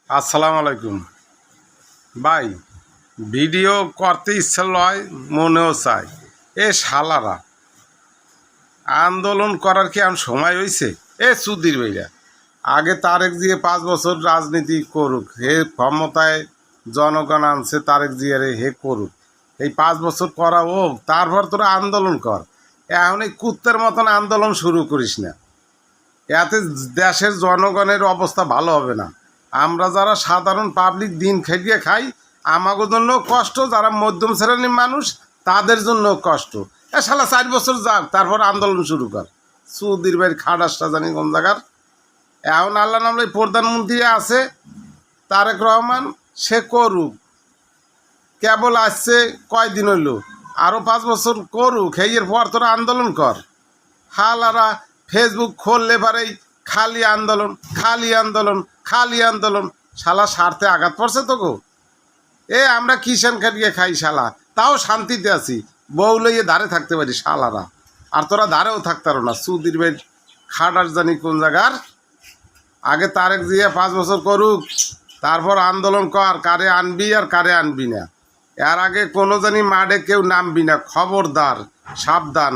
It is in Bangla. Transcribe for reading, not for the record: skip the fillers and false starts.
আসসালামু আলাইকুম ভাই। ভিডিও করতে ইচ্ছা লয়, মনেও চায়। এ শালারা আন্দোলন করার কি এখন সময় হয়েছে? সুধীর ভাইরা আগে তারেক জিয়া 5 বছর রাজনীতি করুক, হে ক্ষমতায় জনগণ আনছে তারেক জিয়ারে, হে করুক। এই 5 বছর করা হোক, তারপর তোরা আন্দোলন কর। এখন এই কুত্তের মতন আন্দোলন শুরু করিস না। এতে দেশের জনগণের অবস্থা ভালো হবে না। আমরা যারা সাধারণ পাবলিক দিন খেয়ে খাই, আমাদের জন্য কষ্ট, যারা মধ্যম শ্রেণীর মানুষ তাদের জন্য কষ্ট। শালা 4 বছর যাক, তারপর আন্দোলন শুরু কর। সুধীর ভাইয়ের খাটাসটা জানি কোন জায়গার। এখন আল্লাহ নামলে প্রধানমন্ত্রী আছে তারেক রহমান, সে করুক। কেবল আসছে কয়দিন হইল, আরও 5 বছর করুক, এর পর তোরা আন্দোলন কর। হালারা ফেসবুক খুললে পারেই খালি আন্দোলন, খালি আন্দোলন, খালি আন্দোলন। শালা স্বার্থে আঘাত পড়ছে তো গো। আমরা কিষান খাটিয়ে খাই শালা, তাও শান্তিতে আছি, বউ লইয়ে ধারে থাকতে পারি শালারা। আর তোরা ধারেও থাকতারো না। সুধীর ভাই খাটার জানি কোন জায়গার। আগে তারেক জিয়া 5 বছর করুক, তারপর আন্দোলন কর, কারে আনবি আর কারে আনবি না। এর আগে কোনো জানি মাঠে কেউ নামবি না, খবরদার, সাবধান।